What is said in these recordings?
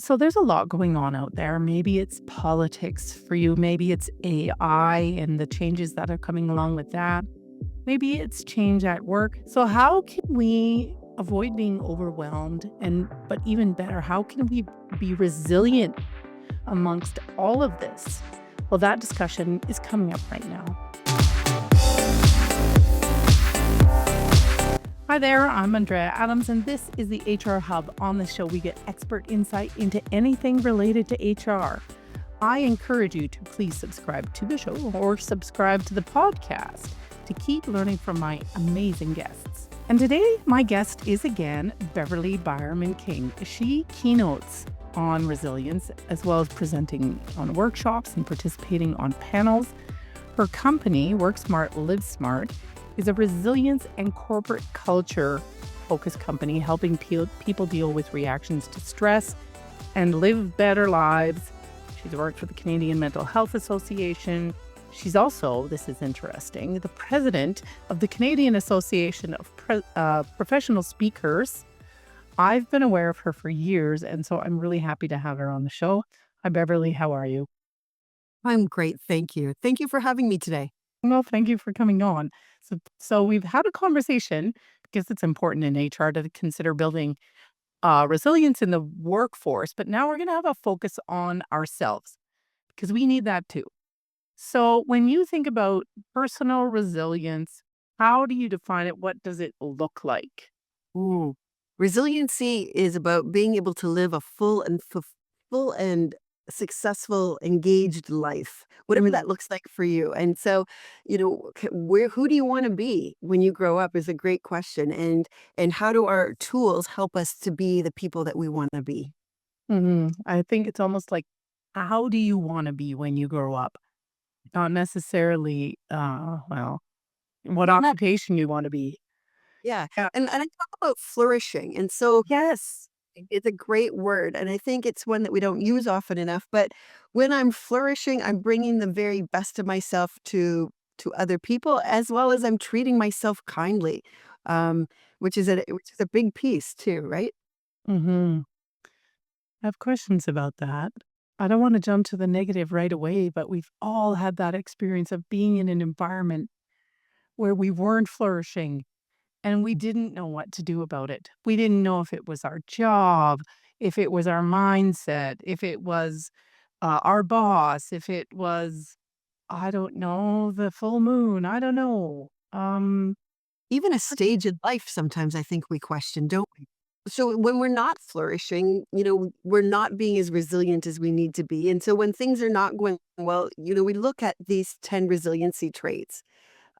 So there's a lot going on out there. Maybe it's politics for you. Maybe it's AI and the changes that are coming along with that. Maybe it's change at work. So how can we avoid being overwhelmed but even better, how can we be resilient amongst all of this? Well, that discussion is coming up right now. Hi there, I'm Andrea Adams, and this is the HR Hub. On this show, we get expert insight into anything related to HR. I encourage you to please subscribe to the show or subscribe to the podcast to keep learning from my amazing guests. And today, my guest is again Beverly Beuermann-King. She keynotes on resilience as well as presenting on workshops and participating on panels. Her company, Work Smart, Live Smart, is a resilience and corporate culture focused company helping people deal with reactions to stress and live better lives. She's worked for the Canadian Mental Health Association. She's also, this is interesting, the president of the Canadian Association of Professional Speakers. I've been aware of her for years, and so I'm really happy to have her on the show. Hi, Beverly. How are you? I'm great, thank you. Thank you for having me today. Well, thank you for coming on. So we've had a conversation because it's important in HR to consider building resilience in the workforce, but now we're going to have a focus on ourselves because we need that too. So when you think about personal resilience, how do you define it? What does it look like? Ooh. Resiliency is about being able to live a full and successful, engaged life, whatever Mhm. that looks like for you. And so, who do you want to be when you grow up is a great question. And how do our tools help us to be the people that we want to be? I think it's almost like, how do you want to be when you grow up? Not necessarily, what Well, not occupation you want to be. yeah. Yeah. And I talk about flourishing. And so Yes. it's a great word, and I think it's one that we don't use often enough, but when I'm flourishing, I'm bringing the very best of myself to other people, as well as I'm treating myself kindly, um, which is a big piece too, right? hmm I have questions about that. I don't want to jump to the negative right away, but we've all had that experience of being in an environment where we weren't flourishing and we didn't know what to do about it. We didn't know if it was our job, if it was our mindset, if it was our boss, if it was, I don't know, the full moon. I don't know. Even a stage in life, sometimes I think we question, don't we? So when we're not flourishing, we're not being as resilient as we need to be. And so when things are not going well, we look at these 10 resiliency traits.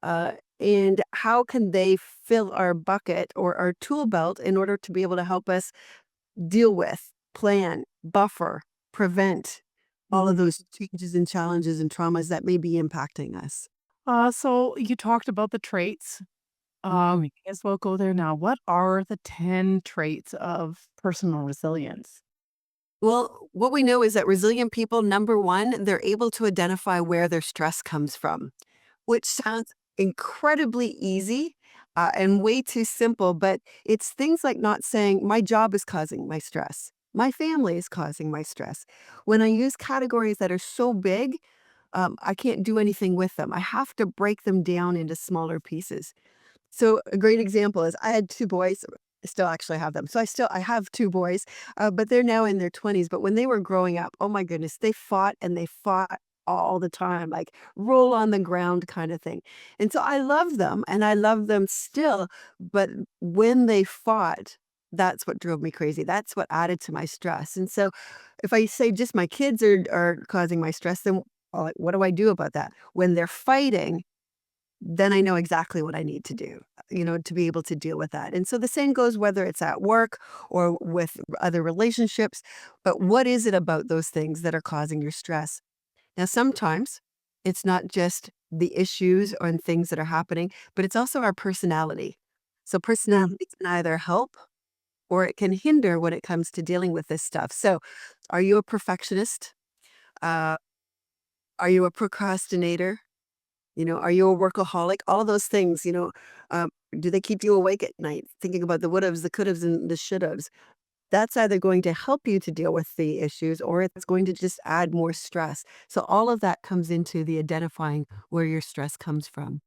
Uh, and how can they fill our bucket or our tool belt in order to be able to help us deal with, plan, buffer, prevent all of Mhm. those changes and challenges and traumas that may be impacting us? So you talked about the traits. Mm. I guess we'll go there now. What are the 10 traits of personal resilience? Well, what we know is that resilient people, number one, they're able to identify where their stress comes from, which sounds incredibly easy and way too simple, but it's things like not saying, my job is causing my stress. My family is causing my stress. When I use categories that are so big, I can't do anything with them. I have to break them down into smaller pieces. So a great example is I had 2 boys. I still actually have them. So I have 2 boys, but they're now in their 20s. But when they were growing up, oh my goodness, they fought and they fought all the time, like roll on the ground kind of thing. And so I love them and I love them still. But when they fought, that's what drove me crazy. That's what added to my stress. And so if I say just my kids are causing my stress, then what do I do about that? When they're fighting, then I know exactly what I need to do, to be able to deal with that. And so the same goes whether it's at work or with other relationships. But what is it about those things that are causing your stress? Now, sometimes it's not just the issues or things that are happening, but it's also our personality. So, Mm. personality can either help or it can hinder when it comes to dealing with this stuff. So, are you a perfectionist? Uh, are you a procrastinator? Are you a workaholic? All those things, um, do they keep you awake at night thinking about the would-haves, the could-haves, and the should-haves? that's either going to help you to deal with the issues or it's going to just add more stress. So all of that comes into the identifying where your stress comes from.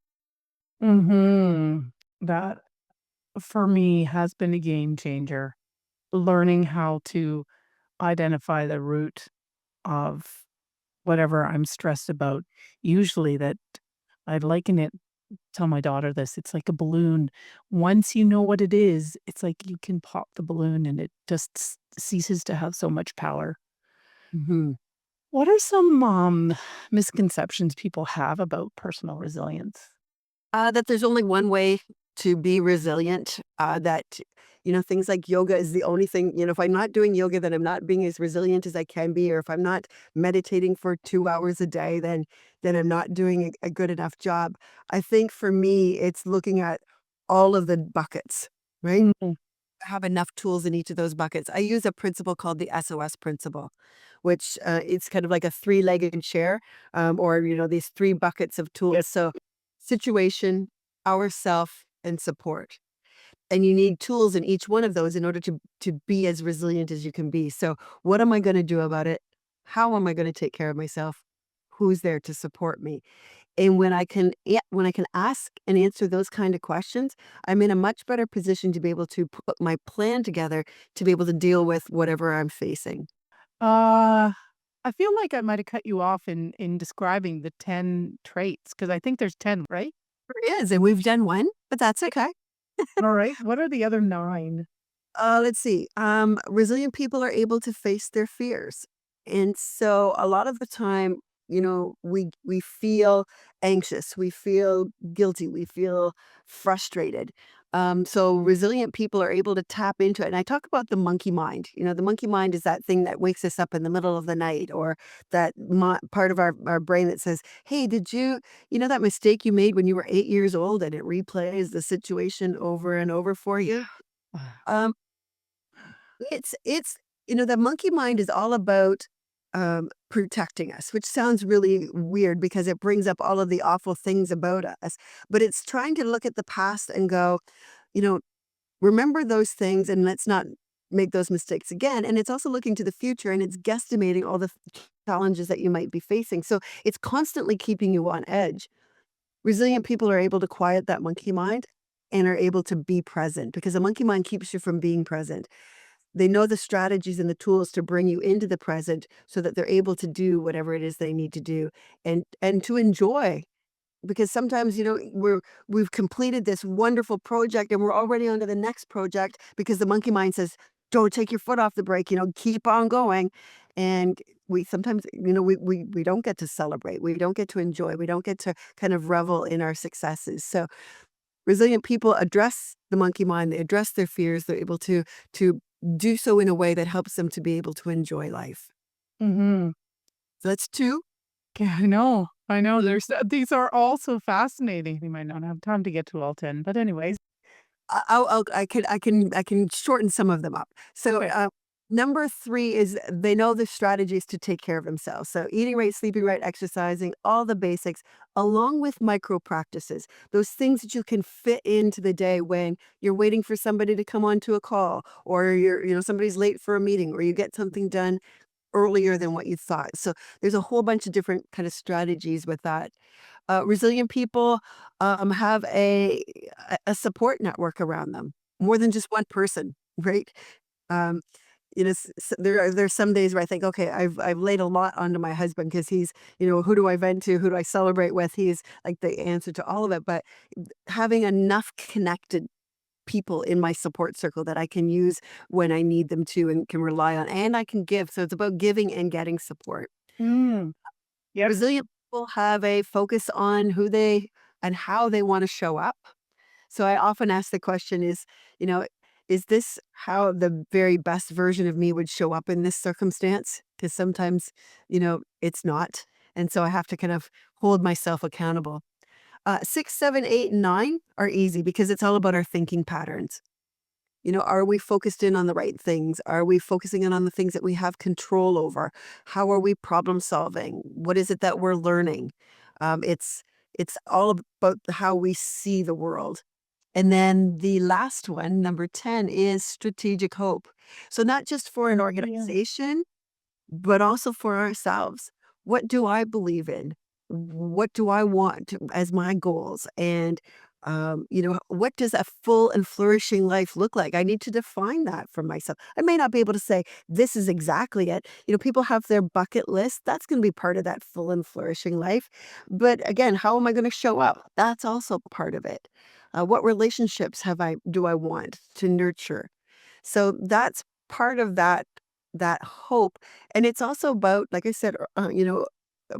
Mhm. That, for me, has been a game changer. Learning how to identify the root of whatever I'm stressed about. Usually that I liken it, tell my daughter this, it's like a balloon. Once you know what it is, it's like you can pop the balloon and it just ceases to have so much power. Mhm. What are some misconceptions people have about personal resilience? That there's only one way to be resilient, things like yoga is the only thing, if I'm not doing yoga, then I'm not being as resilient as I can be, or if I'm not meditating for 2 hours a day, then I'm not doing a good enough job. I think for me, it's looking at all of the buckets, right? Mm. Have enough tools in each of those buckets. I use a principle called the SOS principle, which it's kind of like a three-legged chair, or these three buckets of tools. So, situation, ourself, and support. And you need tools in each one of those in order to be as resilient as you can be. So, what am I going to do about it? How am I going to take care of myself? Who's there to support me? And when I can ask and answer those kind of questions, I'm in a much better position to be able to put my plan together to be able to deal with whatever I'm facing. Uh, I feel like I might have cut you off in describing the 10 traits because I think there's 10, right? There is, and we've done one, but that's okay. All right. What are the other 9? Let's see. Resilient people are able to face their fears. And so a lot of the time, we feel anxious, we feel guilty, we feel frustrated. So resilient people are able to tap into it. And I talk about the monkey mind. The monkey mind is that thing that wakes us up in the middle of the night, or that part of our brain that says, hey, that mistake you made when you were 8 years old, and it replays the situation over and over for you. Um, the monkey mind is all about, protecting us, which sounds really weird because it brings up all of the awful things about us, but it's trying to look at the past and go, you know, "Remember those things and let's not make those mistakes again," and it's also looking to the future, and it's guesstimating all the challenges that you might be facing, so it's constantly keeping you on edge. Resilient people are able to quiet that monkey mind and are able to be present because the monkey mind keeps you from being present. They know the strategies and the tools to bring you into the present so that they're able to do whatever it is they need to do and to enjoy. Because sometimes, we've completed this wonderful project and we're already on to the next project because the monkey mind says, "Don't take your foot off the brake, keep on going." And we sometimes, we don't get to celebrate. We don't get to enjoy. We don't get to kind of revel in our successes. So resilient people address the monkey mind, they address their fears, they're able to do so in a way that helps them to be able to enjoy life. Mhm. So that's 2. Yeah, I know. I know. These are all so fascinating. We might not have time to get to all 10, but anyways. I can shorten some of them up. So, Okay. number 3 is they know the strategies to take care of themselves. So eating right, sleeping right, exercising, all the basics, along with micro practices. Those things that you can fit into the day when you're waiting for somebody to come onto a call, or somebody's late for a meeting, or you get something done earlier than what you thought. So there's a whole bunch of different kind of strategies with that. Resilient people have a support network around them, more than just one person, right? Um, there's some days where I think, okay, I've laid a lot onto my husband because he's, who do I vent to, who do I celebrate with? He's like the answer to all of it. But having enough connected people in my support circle that I can use when I need them to and can rely on, and I can give. So it's about giving and getting support. Mm. Yep. Resilient people have a focus on who they and how they want to show up. So I often ask the question you know, is this how the very best version of me would show up in this circumstance? Because sometimes, it's not. And so I have to kind of hold myself accountable. 6, 7, 8, and 9 are easy because it's all about our thinking patterns. Are we focused in on the right things? Are we focusing in on the things that we have control over? How are we problem solving? What is it that we're learning? It's all about how we see the world. And then the last one, number 10, is strategic hope. So not just for an Yeah. organization, but also for ourselves. What do I believe in? What do I want as my goals? And, what does a full and flourishing life look like? I need to define that for myself. I may not be able to say, this is exactly it. People have their bucket list. That's going to be part of that full and flourishing life. But again, how am I going to show up? That's also part of it. What relationships do I want to nurture? So that's part of that hope, and it's also about, like I said,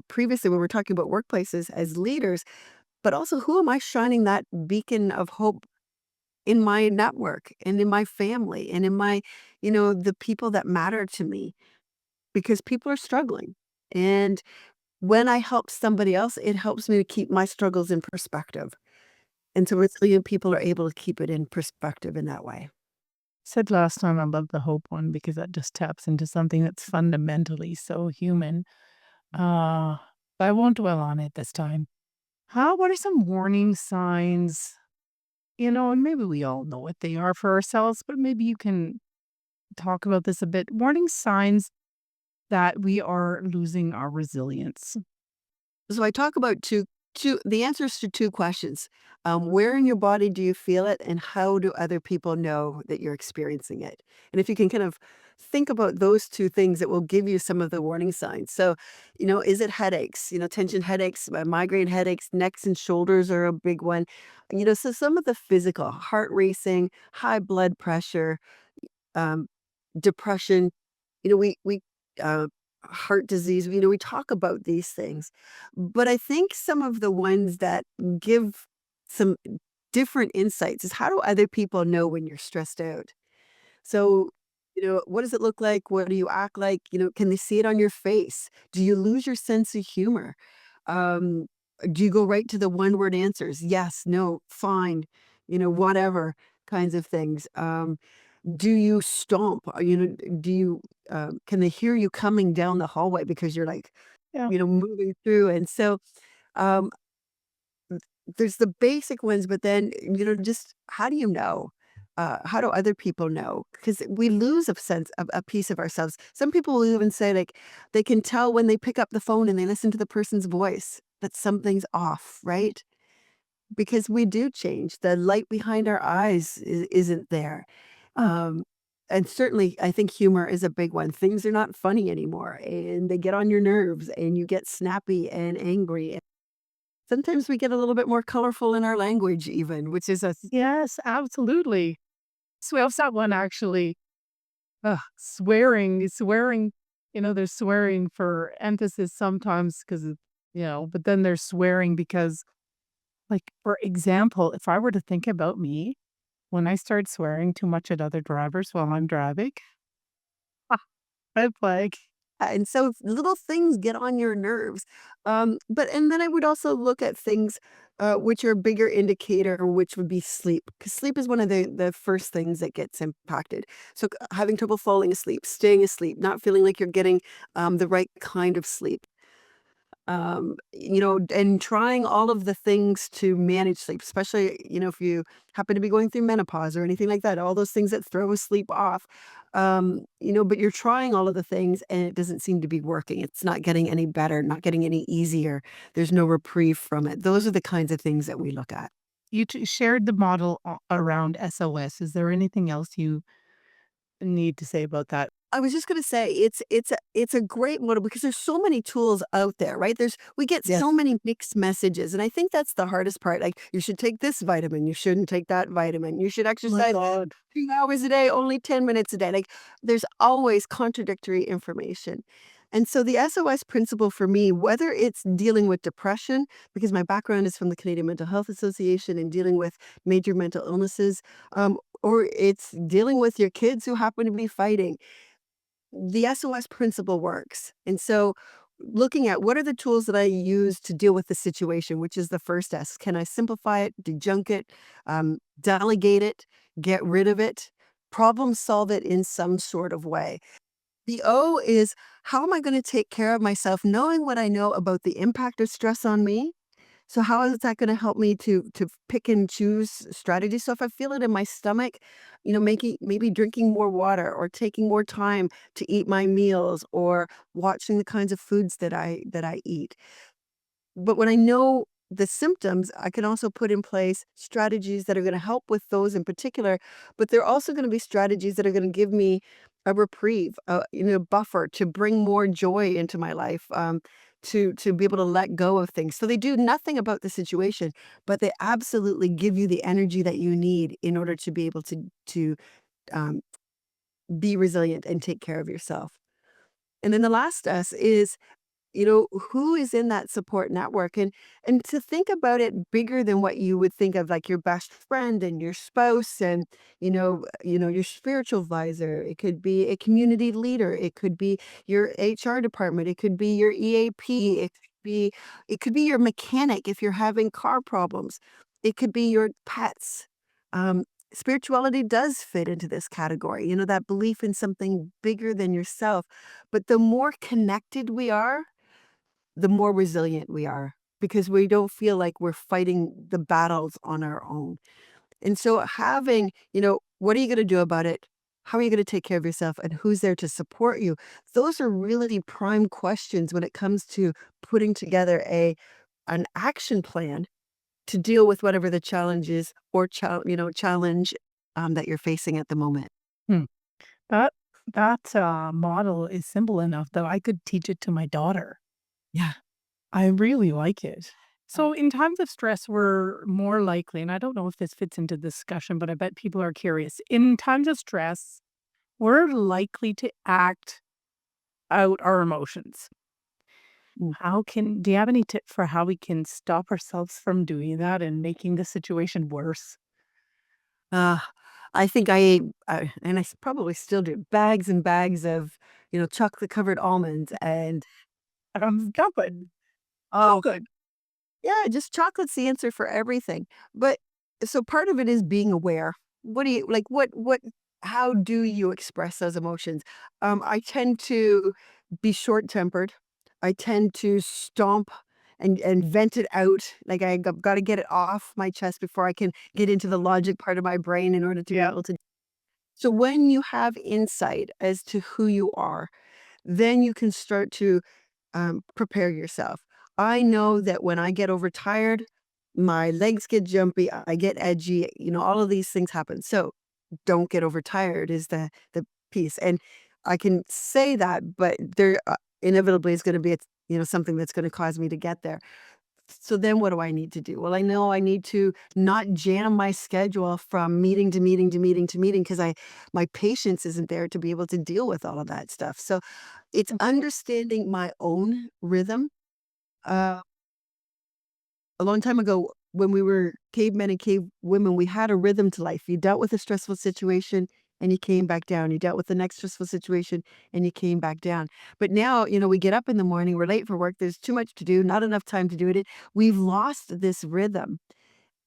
previously when we are talking about workplaces as leaders, but also who am I shining that beacon of hope in my network and in my family and in the people that matter to me, because people are struggling. And when I help somebody else, it helps me to keep my struggles in perspective. And so resilient people are able to keep it in perspective in that way. Said last time I love the hope one because that just taps into something that's fundamentally so human. Uh, but I won't dwell on it this time. What are some warning signs? And maybe we all know what they are for ourselves, but maybe you can talk about this a bit. Warning signs that we are losing our resilience. So I talk about two the answers to two questions. Where in your body do you feel it, and how do other people know that you're experiencing it? And if you can kind of think about those two things, it will give you some of the warning signs. So, is it headaches? Tension headaches, migraine headaches, necks and shoulders are a big one. So some of the physical, heart racing, high blood pressure, um, depression, we heart disease, we talk about these things. But I think some of the ones that give some different insights is, how do other people know when you're stressed out? So, what does it look like? What do you act like? Can they see it on your face? Do you lose your sense of humor? Um, do you go right to the one word answers? Yes, no, fine, whatever kinds of things. Do you stomp? Do you, can they hear you coming down the hallway because you're like, Yeah. moving through? And so, um, there's the basic ones, but then, just how do you know? How do other people know? Because we lose a sense of a piece of ourselves. Some people will even say, like, they can tell when they pick up the phone and they listen to the person's voice that something's off, right? Because we do change. The light behind our eyes isn't there. Um, and certainly, I think humor is a big one. Things are not funny anymore, and they get on your nerves, and you get snappy and angry. Sometimes we get a little bit more colorful in our language, even, which is a Yes, absolutely. So we also have one actually, swearing, there's swearing for emphasis sometimes because, but then there's swearing because, like, for example, if I were to think about me, when I start swearing too much at other drivers while I'm driving, I'm like, and so little things get on your nerves. And then I would also look at things, which are a bigger indicator, which would be sleep, because sleep is one of the first things that gets impacted. So having trouble falling asleep, staying asleep, not feeling like you're getting the right kind of sleep. And trying all of the things to manage sleep, especially, if you happen to be going through menopause or anything like that, all those things that throw sleep off. But you're trying all of the things and it doesn't seem to be working. It's not getting any better, not getting any easier. There's no reprieve from it. Those are the kinds of things that we look at. you shared the model around SOS. Is there anything else you need to say about that? I was just gonna say it's a great model because there's so many tools out there, right? We get so Yes. many mixed messages, and I think that's the hardest part. Like, you should take this vitamin, you shouldn't take that vitamin, you should My exercise God. 2 hours a day, only 10 minutes a day. Like, there's always contradictory information. And so the SOS principle for me, whether it's dealing with depression, because my background is from the Canadian Mental Health Association and dealing with major mental illnesses, or it's dealing with your kids who happen to be fighting, the SOS principle works. And so looking at what are the tools that I use to deal with the situation, which is the first S. Can I simplify it, dejunk it, delegate it, get rid of it, problem solve it in some sort of way? The O is, how am I going to take care of myself, knowing what I know about the impact of stress on me, So how is that gonna help me to pick and choose strategies? So if I feel it in my stomach, making maybe drinking more water or taking more time to eat my meals or watching the kinds of foods that I eat. But when I know the symptoms, I can also put in place strategies that are going to help with those in particular, but they're also going to be strategies that are going to give me a reprieve, buffer to bring more joy into my life, to be able to let go of things. So they do nothing about the situation, but they absolutely give you the energy that you need in order to be able to um, be resilient and take care of yourself. And then the last S is who is in that support network, and to think about it bigger than what you would think of, like your best friend and your spouse and your spiritual advisor. It could be a community leader, it could be your HR department, it could be your EAP, it could be your mechanic if you're having car problems, it could be your pets. um Spirituality does fit into this category, that belief in something bigger than yourself. But the more connected we are, the more resilient we are, because we don't feel like we're fighting the battles on our own. And so what are you going to do about it? How are you going to take care of yourself? And who's there to support you? Those are really prime questions when it comes to putting together an action plan to deal with whatever the challenge is or challenge that you're facing at the moment. Hmm. That that model is simple enough that I could teach it to my daughter. Yeah. I really like it. So, in times of stress, we're more likely, and I don't know if this fits into discussion, but I bet people are curious. In times of stress, we're likely to act out our emotions. Do you have any tip for how we can stop ourselves from doing that and making the situation worse? Uh, I think I ate, and probably still do, bags and bags of, chocolate covered almonds and Good. So oh, good. yeah, just chocolate's the answer for everything. But so part of it is being aware. What do you like? How do you express those emotions? I tend to be short tempered. I tend to stomp and vent it out. Like I've got to get it off my chest before I can get into the logic part of my brain in order to be Yeah. able to. So when you have insight as to who you are, then you can start to prepare yourself. I know that when I get overtired, my legs get jumpy, I get edgy, all of these things happen. So don't get overtired is the piece. And I can say that, but there inevitably is going to be something that's going to cause me to get there. So then what do I need to do? Well, I know I need to not jam my schedule from meeting to meeting to meeting to meeting because I my patience isn't there to be able to deal with all of that stuff. So it's understanding my own rhythm. Uh, a long time ago, when we were cavemen and cave women, we had a rhythm to life. You dealt with a stressful situation and you came back down. You dealt with the next stressful situation and you came back down. But now, we get up in the morning, we're late for work, there's too much to do, not enough time to do it. We've lost this rhythm.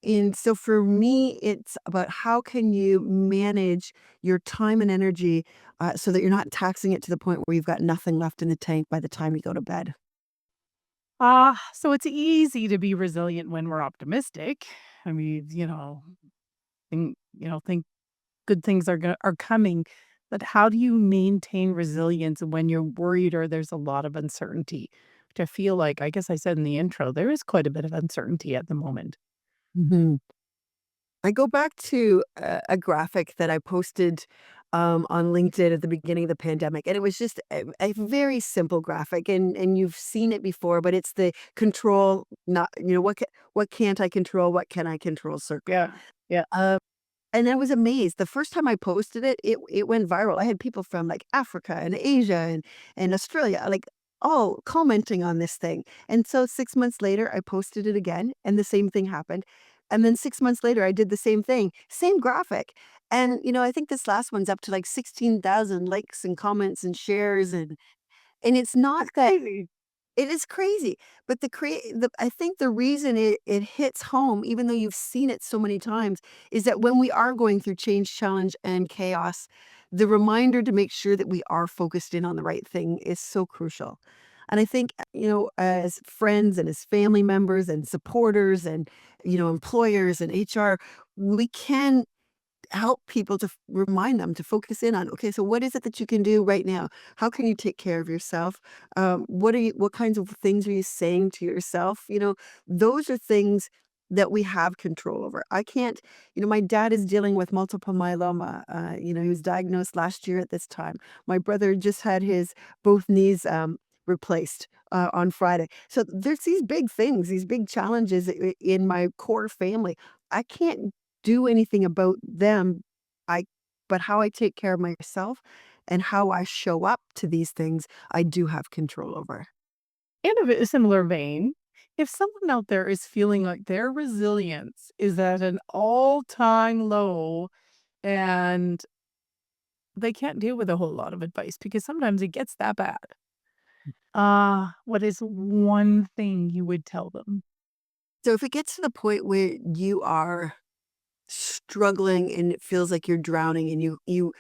And so for me, it's about how can you manage your time and energy so that you're not taxing it to the point where you've got nothing left in the tank by the time you go to bed. So it's easy to be resilient when we're optimistic. I mean, think good things are coming. But how do you maintain resilience when you're worried or there's a lot of uncertainty? Which I feel like, I guess I said in the intro, there is quite a bit of uncertainty at the moment. Mhm. I go back to a graphic that I posted on LinkedIn at the beginning of the pandemic, and it was just a very simple graphic, and you've seen it before, but it's the control, not what can't I control, what can I control circle. Yeah. Yeah. Uh, and I was amazed. The first time I posted it, it went viral. I had people from like Africa and Asia and Australia, like all commenting on this thing. And so 6 months later, I posted it again, and the same thing happened. And then 6 months later, I did the same thing, same graphic. And I think this last one's up to like 16,000 likes and comments and shares, and it's not that it is crazy, but I think the reason it hits home, even though you've seen it so many times, is that when we are going through change, challenge, and chaos, the reminder to make sure that we are focused in on the right thing is so crucial. And I think, as friends and as family members and supporters and, employers and HR, we can help people to remind them to focus in on, okay, so what is it that you can do right now? How can you take care of yourself? What kinds of things are you saying to yourself? Those are things that we have control over. I can't, my dad is dealing with multiple myeloma. He was diagnosed last year at this time. My brother just had his both knees replaced on Friday. So there's these big things, these big challenges in my core family. I can't do anything about them. I but how I take care of myself and how I show up to these things, I do have control over. In a similar vein, if someone out there is feeling like their resilience is at an all-time low and they can't deal with a whole lot of advice because sometimes it gets that bad, what is one thing you would tell them? So if it gets to the point where you are struggling and it feels like you're drowning and you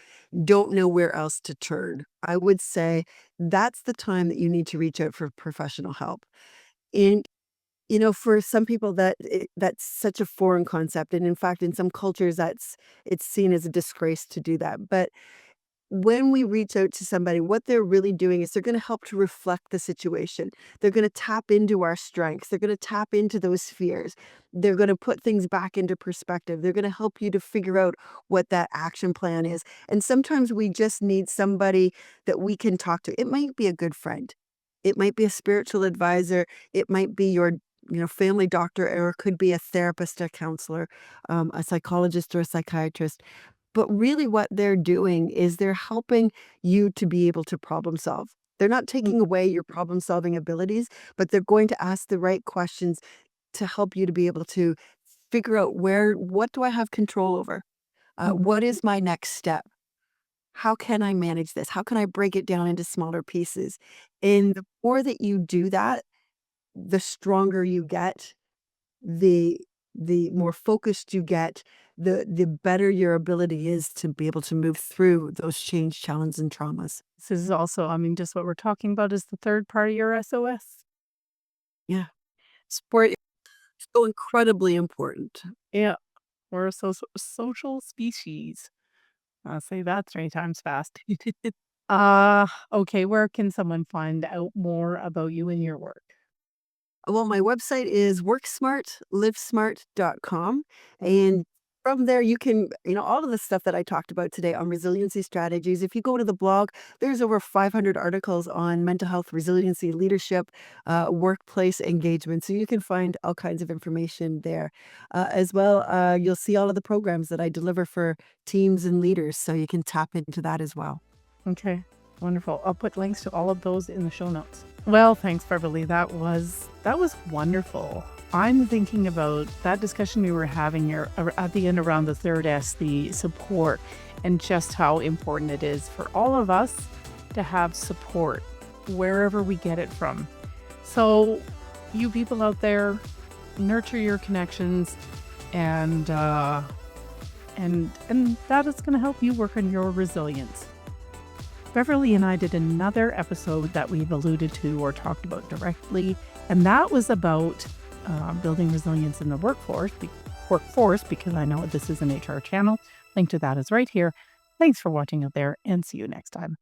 don't know where else to turn, I would say that's the time that you need to reach out for professional help. And for some people that's such a foreign concept, and in fact, in some cultures, it's seen as a disgrace to do that. But when we reach out to somebody, what they're really doing is they're going to help to reflect the situation. They're going to tap into our strengths. They're going to tap into those fears. They're going to put things back into perspective. They're going to help you to figure out what that action plan is. And sometimes we just need somebody that we can talk to. It might be a good friend. It might be a spiritual advisor. It might be your family doctor, or it could be a therapist, a counselor, a psychologist, or a psychiatrist. But really what they're doing is they're helping you to be able to problem solve. They're not taking away your problem solving abilities, but they're going to ask the right questions to help you to be able to figure out what do I have control over? Mhm. What is my next step? How can I manage this? How can I break it down into smaller pieces? And the more that you do that, the stronger you get, the the more focused you get, the better your ability is to be able to move through those change, challenges, and traumas. This is also, I mean, just what we're talking about is the third part of your SOS. Yeah. Sport is so incredibly important. Yeah, we're a social species. I'll say that 3 times fast. Okay, where can someone find out more about you and your work? Well, my website is worksmartlivesmart.com. And from there, you can, all of the stuff that I talked about today on resiliency strategies. If you go to the blog, there's over 500 articles on mental health, resiliency, leadership, workplace engagement. So you can find all kinds of information there. As well, you'll see all of the programs that I deliver for teams and leaders. So you can tap into that as well. Okay, wonderful. I'll put links to all of those in the show notes. Well, thanks, Beverly. That was wonderful. I'm thinking about that discussion we were having here at the end around the third S, the support, and just how important it is for all of us to have support wherever we get it from. So, you people out there, nurture your connections, and and that is going to help you work on your resilience. Beverly and I did another episode that we've alluded to or talked about directly, and that was about building resilience in the workforce, because I know this is an HR channel. Link to that is right here. Thanks for watching out there, and see you next time.